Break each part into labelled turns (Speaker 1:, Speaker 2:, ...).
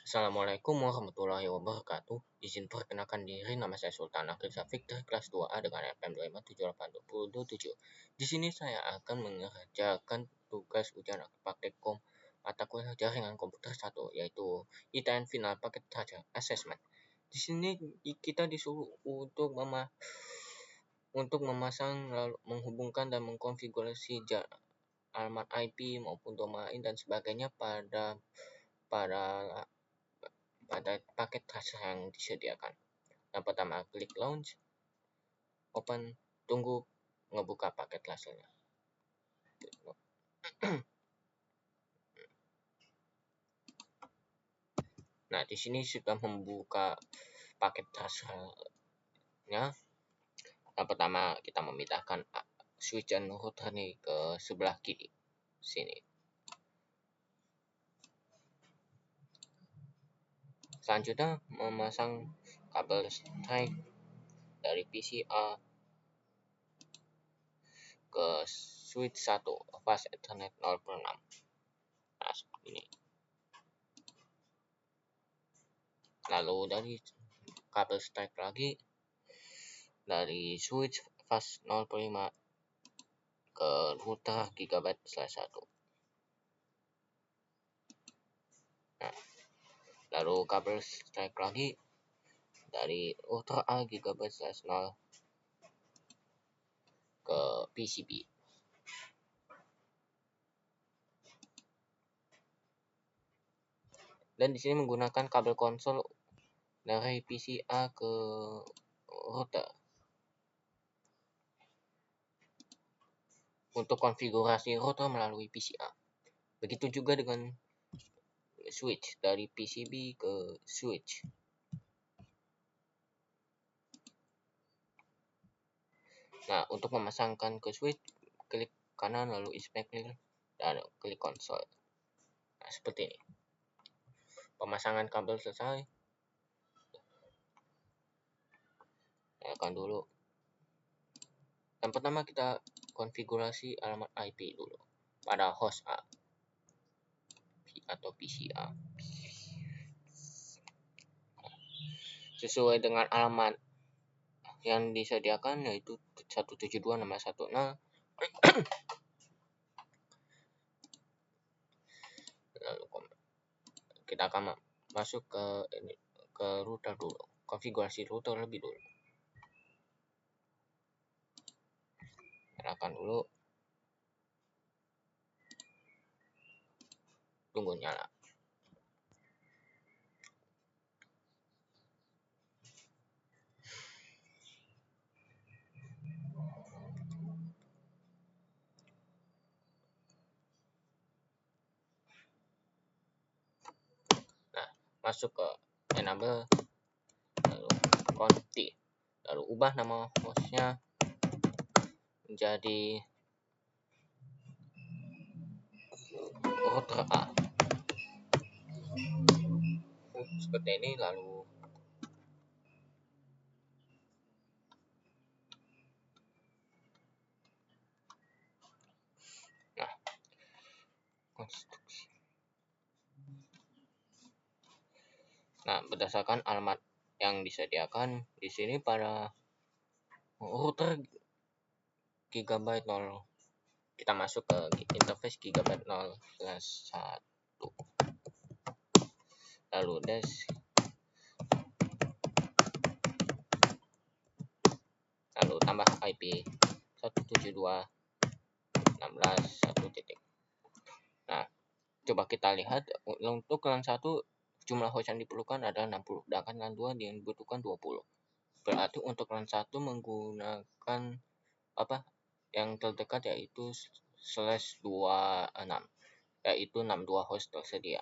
Speaker 1: Assalamualaikum warahmatullahi wabarakatuh. Izin perkenalkan diri, nama saya Sultan Akhil Syafiq dari kelas 2A dengan FM 2578227. Di sini saya akan mengerjakan tugas ujian praktikum mata kuliah jaringan komputer 1, yaitu ITN Final Paket Target Assessment. Di sini kita disuruh untuk memasang, lalu menghubungkan dan mengkonfigurasi alamat IP maupun domain dan sebagainya pada paket transfer yang disediakan. Yang pertama, klik launch, open, tunggu ngebuka paket transfernya. Nah, di sini sudah membuka paket transfernya. Yang pertama, kita memindahkan switch dan router ini ke sebelah kiri sini. Selanjutnya, memasang kabel listrik dari PCA ke switch 1 fast ethernet 0/6. Nah, seperti ini. Lalu dari kabel listrik lagi dari switch fast 0/5 ke router GB/1. Nah, lalu kabel listrik lagi dari router A GB/0 ke PCB. Dan di sini menggunakan kabel konsol dari PCA ke router. Untuk konfigurasi router melalui PCA. Begitu juga dengan switch dari PCB ke switch. Nah, untuk memasangkan ke switch, klik kanan lalu inspect dan klik konsol. Nah, seperti ini. Pemasangan kabel selesai. Akan dulu. Yang pertama kita konfigurasi alamat IP dulu pada host A atau PCA. Sesuai dengan alamat yang disediakan, yaitu 172.1.1.0. Lalu kita akan masuk ke router dulu, konfigurasi router lebih dulu. Nyalakan dulu, tunggu nyala. Nah, masuk ke enable, lalu konti, lalu ubah nama hostnya menjadi router A. Seperti ini. Lalu konstruksi. Nah, berdasarkan alamat yang disediakan di sini pada router GB 0, kita masuk ke interface GB 0/1. Lalu dash, lalu tambah IP 172.16.1. Nah, coba kita lihat untuk LAN 1 jumlah host yang diperlukan adalah 60, sedangkan LAN 2 yang dibutuhkan 20. Berarti untuk LAN 1 menggunakan yang terdekat, yaitu /26, yaitu 62 host tersedia.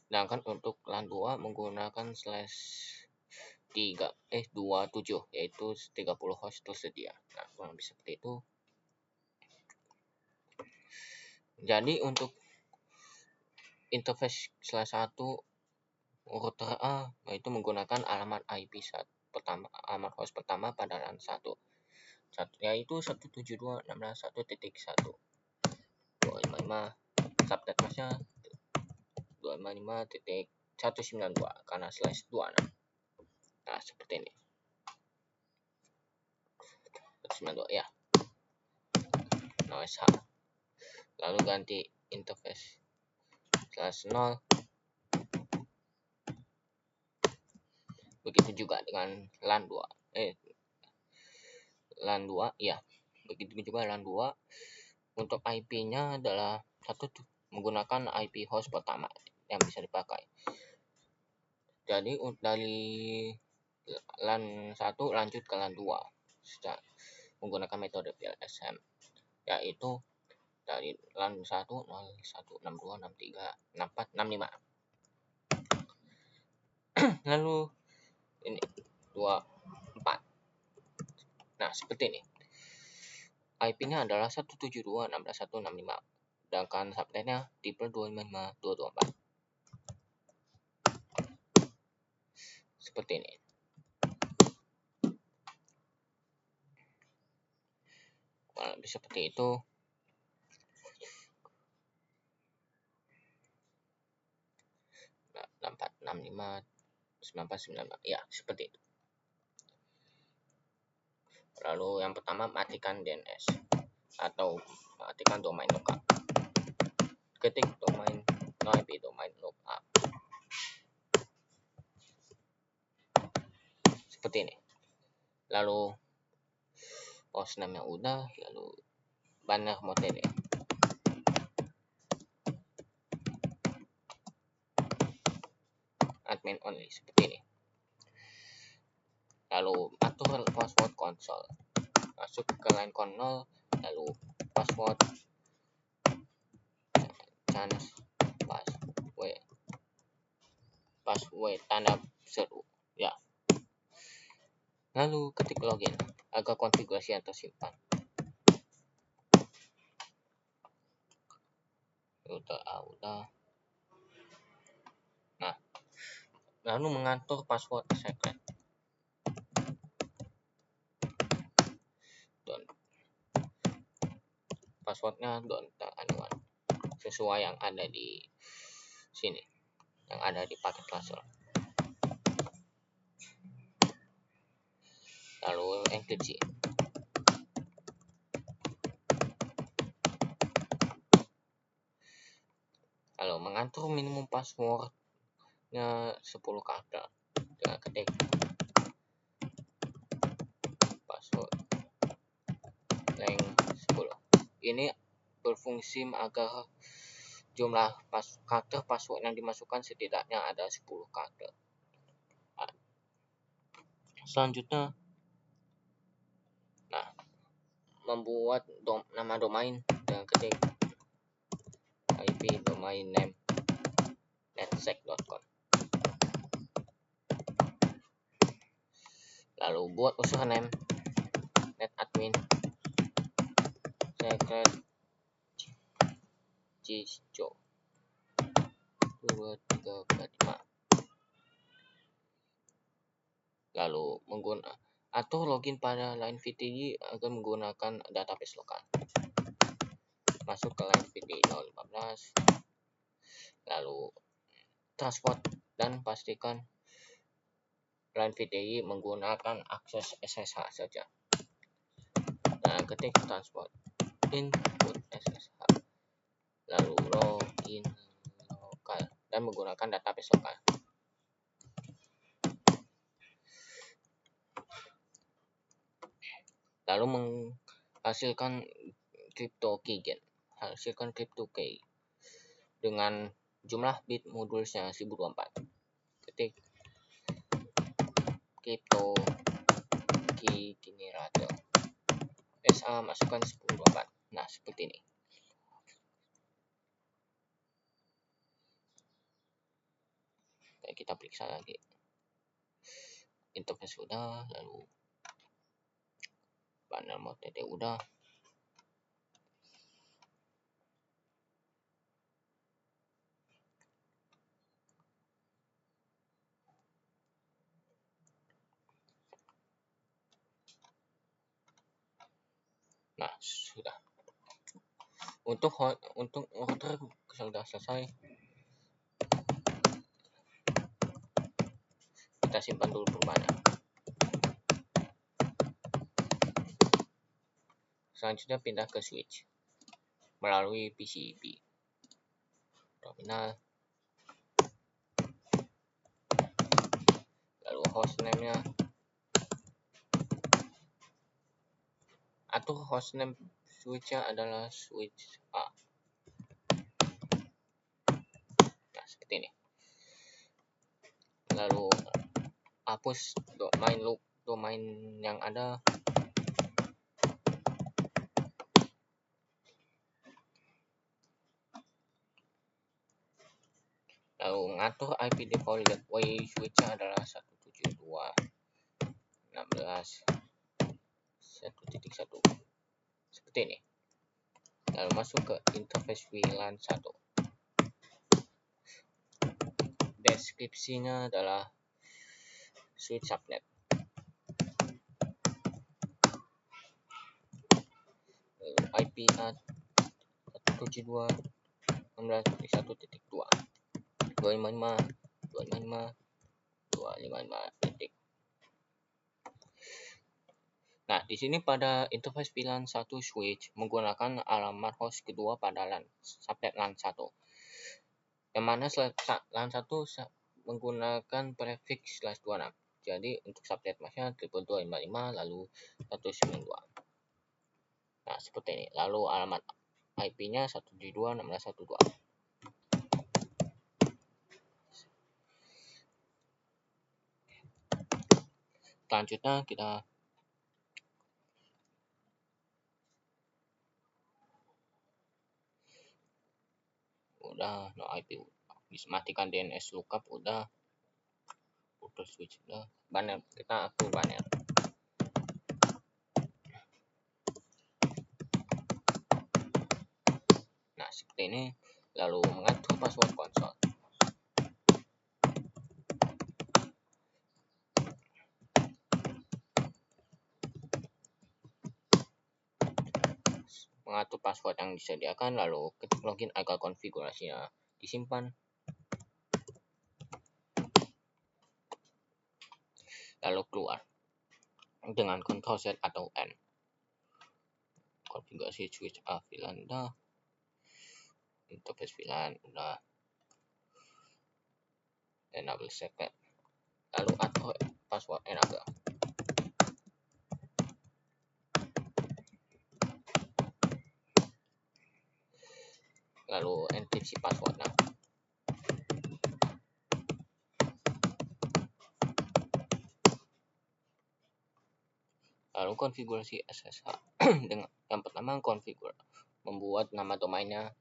Speaker 1: Sedangkan untuk LAN 2 menggunakan /27, yaitu 30 host tersedia. Nah, kurang lebih seperti itu. Jadi untuk interface /1 router A yaitu menggunakan alamat IP alamat host pertama pada LAN 1, yaitu 172.16.1.1. 255 subnet hostnya 255.1.1. 192 karena /26. Nah, seperti ini. 192 ya. /h. Lalu ganti interface /0. Begitu juga dengan LAN 2. LAN 2 ya. Begitu juga LAN 2. Untuk IP-nya adalah menggunakan IP host pertama yang bisa dipakai. Jadi dari LAN 1 lanjut ke LAN 2 menggunakan metode PLSM, yaitu dari LAN 1 0162636465. Lalu ini 24. Nah, seperti ini. IP-nya adalah 172.16.165, sedangkan subnetnya tipe 255.224. Seperti ini. Kalau lebih seperti itu, nah, 6465 ya, seperti itu. Lalu yang pertama, matikan DNS atau matikan domain lookup. Ketik domain IP domain lookup. Seperti ini. Lalu hostname yang udah, lalu banner mode admin only, seperti ini. Lalu atur password konsol, masuk ke line konsol, lalu password chance password tanda seru ya. Lalu ketik login agar konfigurasi yang tersimpan. Udah. Nah, lalu mengatur password secret. Passwordnya anyone sesuai yang ada di sini, yang ada di paket cluster. Lalu enkripsi. Lalu mengatur minimum passwordnya 10 karakter dengan ketik password length 10. Ini berfungsi agar jumlah karakter password yang dimasukkan setidaknya ada 10 karakter. Selanjutnya, membuat nama domain dengan ketik IP domain name netsec.com. Lalu buat username netadmin secret cisco 2345. Lalu atau login pada line VTI agar menggunakan database lokal. Masuk ke line VTI 015. Lalu transport dan pastikan line VTI menggunakan akses SSH saja. Dan ketik transport input SSH. Lalu login lokal dan menggunakan database lokal. Lalu menghasilkan crypto key gen. Hasilkan crypto key dengan jumlah bit modulsnya 1024. Ketik crypto key generator. SA masukkan 1024. Nah, seperti ini. Kita periksa lagi. Interface sudah, lalu banner mode udah. Nah, sudah. Untuk router sudah selesai. Kita simpan dulu perubahannya. Selanjutnya pindah ke switch melalui PCB. Terminal. Lalu hostname-nya. Atur hostname switch-nya adalah switch A. Nah, seperti ini. Lalu hapus domain yang ada. Lalu mengatur IP default gateway switch-nya adalah 172.16.1.1. Seperti ini. Lalu masuk ke interface VLAN 1. Deskripsinya adalah switch subnet. Lalu IP 172.16.1.2. 255.255.255. Nah, di sini pada interface VLAN 1 switch menggunakan alamat host kedua pada subnet LAN 1. Yang mana LAN 1 menggunakan prefix /26. Jadi untuk subnet masnya 222.55 lalu 192. Nah, seperti ini. Lalu alamat IP-nya 172.16.1.2. Selanjutnya kita udah no IP, matikan DNS lookup udah switch udah, banner kita atur banner. Nah, seperti ini. Lalu mengatur password konsol. Mengatur password yang disediakan, lalu ketik login agar konfigurasinya disimpan. Lalu keluar dengan Ctrl Z atau N. Konfigurasi switch A VLAN udah, interface VLAN udah, enable secret. Lalu atur password enable. Lalu enkripsi passwordnya. Lalu konfigurasi SSH. Dengan yang pertama membuat nama domainnya.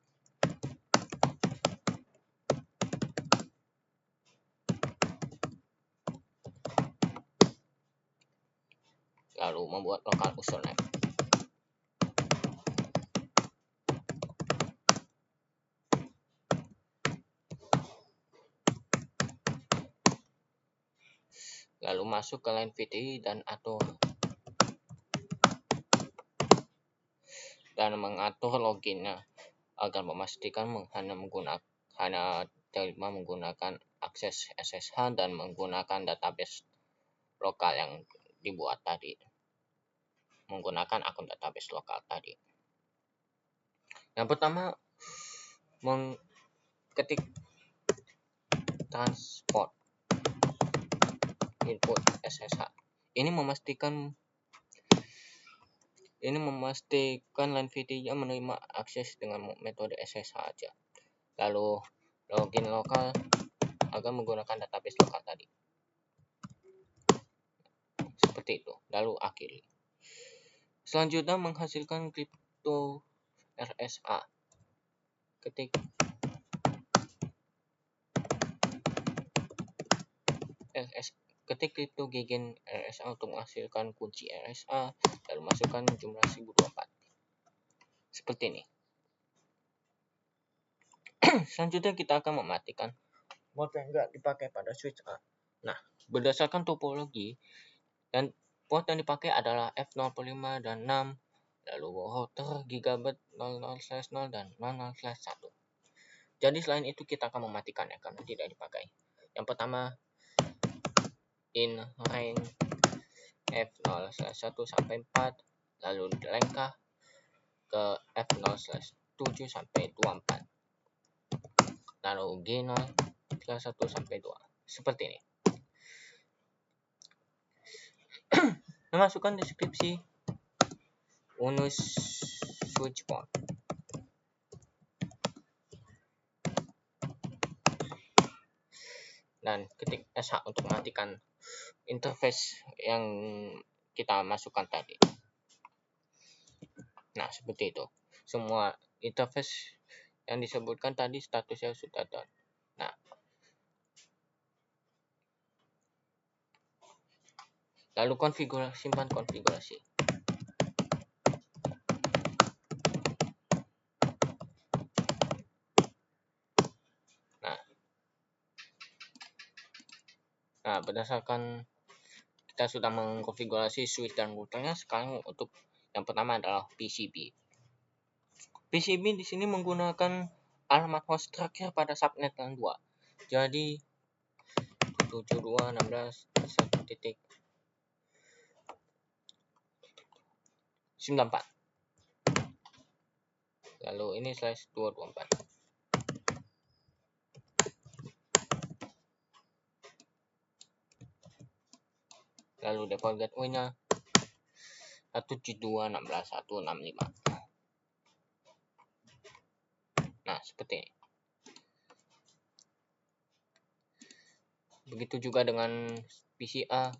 Speaker 1: Lalu membuat local username. Lalu masuk ke line VDI dan mengatur loginnya agar memastikan hanya terima menggunakan akses SSH dan menggunakan database lokal yang dibuat tadi, menggunakan akun database lokal tadi. Yang pertama, ketik transport input SSH. Ini memastikan line VDI menerima akses dengan metode SSH aja. Lalu login lokal agar menggunakan database lokal tadi. Seperti itu. Lalu akhiri. Selanjutnya menghasilkan crypto RSA. Ketik cryptogegen RSA untuk menghasilkan kunci RSA, lalu masukkan jumlah 1024. Seperti ini. Selanjutnya kita akan mematikan port yang enggak dipakai pada switch A. Nah, berdasarkan topologi dan port yang dipakai adalah F0.5 dan 6, lalu router gigabit 00/0 dan 00/1. Jadi selain itu kita akan mematikannya karena tidak dipakai. Yang pertama, in range F0/1 sampai 4, lalu dilengkah ke F0/7 sampai 24, lalu G0/1 sampai 2. Seperti ini. Masukkan deskripsi Unus switch port. Dan ketik SH untuk mematikan interface yang kita masukkan tadi. Nah, seperti itu. Semua interface yang disebutkan tadi statusnya sudah done. Nah, lalu simpan konfigurasi. Nah, berdasarkan kita sudah mengkonfigurasi switch dan routernya, sekarang untuk yang pertama adalah PCB. PCB di sini menggunakan alamat host terakhir pada subnet LAN 2. Jadi 72.16.1.94. Lalu ini /224. Lalu default gateway-nya 172.16.1.65. Nah, seperti ini. Begitu juga dengan PCA.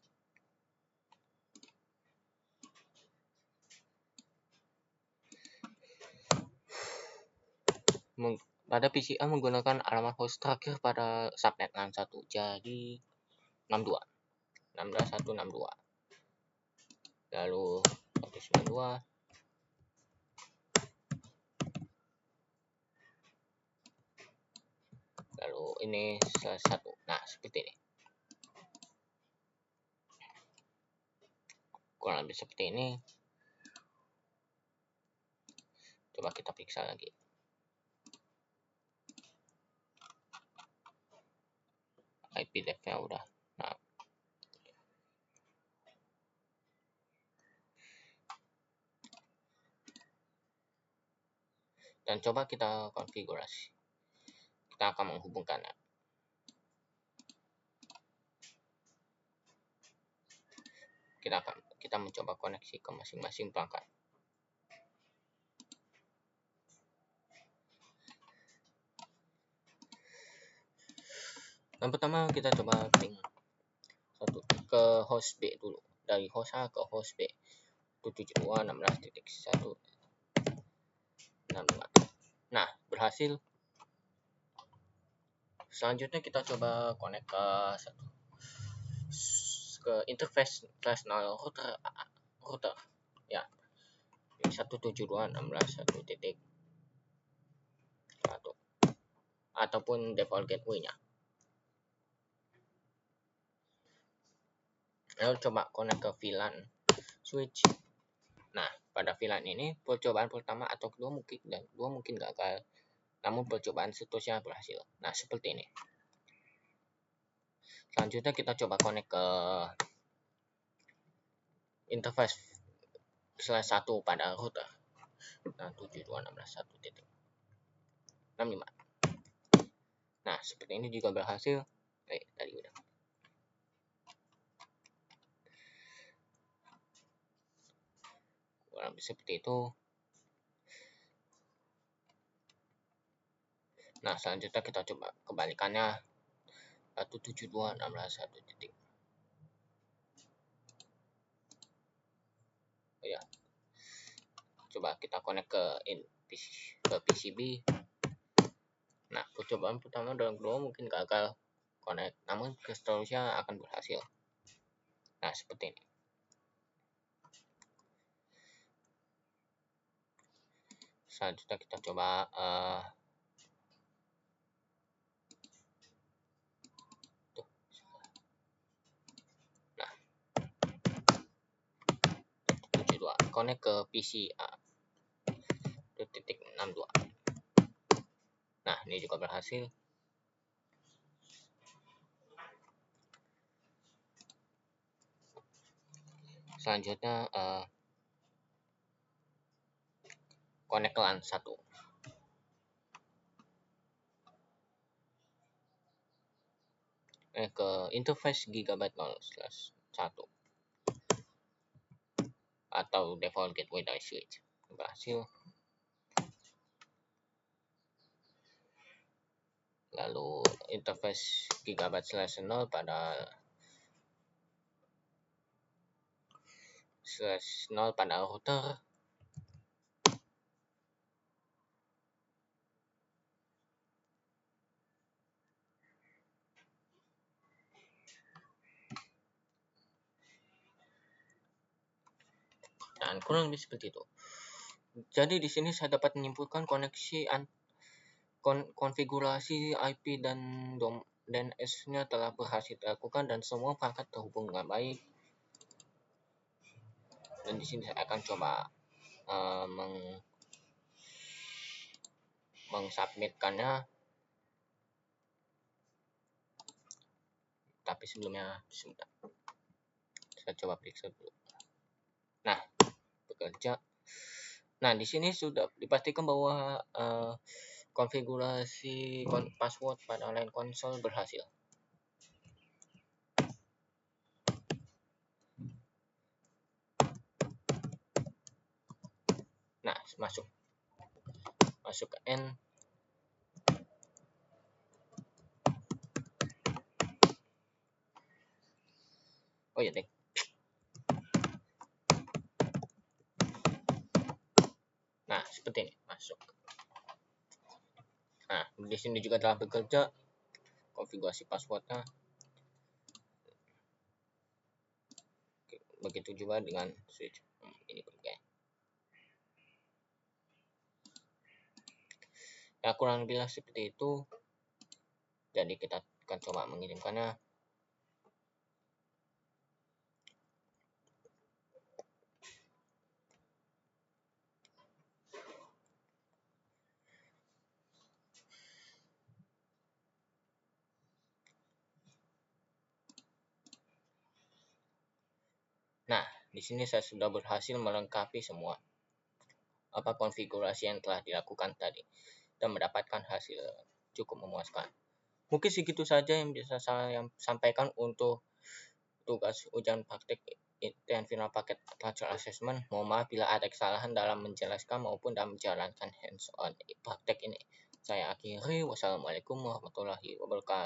Speaker 1: Pada PCA menggunakan alamat host terakhir pada subnet LAN 1. Jadi 62. 16.162. Lalu 192. Lalu ini /1. Nah, seperti ini. Kurang lebih seperti ini. Coba kita periksa lagi. IP def-nya udah. Nah, dan coba kita konfigurasi. Kita akan menghubungkannya. Kita mencoba koneksi ke masing-masing perangkat. Yang pertama kita coba ping ke host B dulu. Dari host A ke host B. 172.16.1.65. Nah, berhasil. Selanjutnya kita coba connect ke interface /0 router. Ya. 172.16.1.1 ataupun default gateway-nya. Lalu coba connect ke VLAN switch. Nah, pada VLAN ini percobaan pertama atau kedua mungkin gagal. Namun percobaan seterusnya berhasil. Nah, seperti ini. Selanjutnya kita coba connect ke interface /1 pada router. Nah, 72.16.1.65. Nah, seperti ini juga berhasil. Tadi udah. Kurang lebih seperti itu. Nah, selanjutnya kita coba kebalikannya. 172.16.1. Ya. Coba kita connect ke PCB. Nah, percobaan pertama dan kedua mungkin gagal connect, namun seterusnya akan berhasil. Nah, seperti ini. Selanjutnya kita coba nah, 72 connect ke PCA 2.62. Nah, ini juga berhasil. Selanjutnya connect LAN 1. Ke interface Gigabyte 0/1 atau default gateway dari switch. Berhasil. Lalu interface Gigabyte /0 pada /0 pada router. Dan kurang lebih seperti itu. Jadi di sini saya dapat menyimpulkan koneksi konfigurasi IP dan DNS-nya telah berhasil dilakukan dan semua perangkat terhubung dengan baik. Dan di sini saya akan coba mengsubmitkannya. Tapi sebelumnya sebentar. Saya coba periksa dulu. Nah, bekerja. Nah, di sini sudah dipastikan bahwa konfigurasi password pada LAN konsol berhasil. Nah, masuk ke N. Oh ya, deh. Nah, seperti ini masuk. Nah, di sini juga telah bekerja konfigurasi passwordnya. Begitu juga dengan switch. Ini berbeda. Ya, kurang lebih seperti itu. Jadi kita akan coba mengirimkannya. Nah, di sini saya sudah berhasil melengkapi semua konfigurasi yang telah dilakukan tadi dan mendapatkan hasil cukup memuaskan. Mungkin segitu saja yang bisa saya sampaikan untuk tugas ujian praktik dan final paket Cultural Assessment. Mohon maaf bila ada kesalahan dalam menjelaskan maupun dalam menjalankan hands-on praktek ini. Saya akhiri. Wassalamualaikum warahmatullahi wabarakatuh.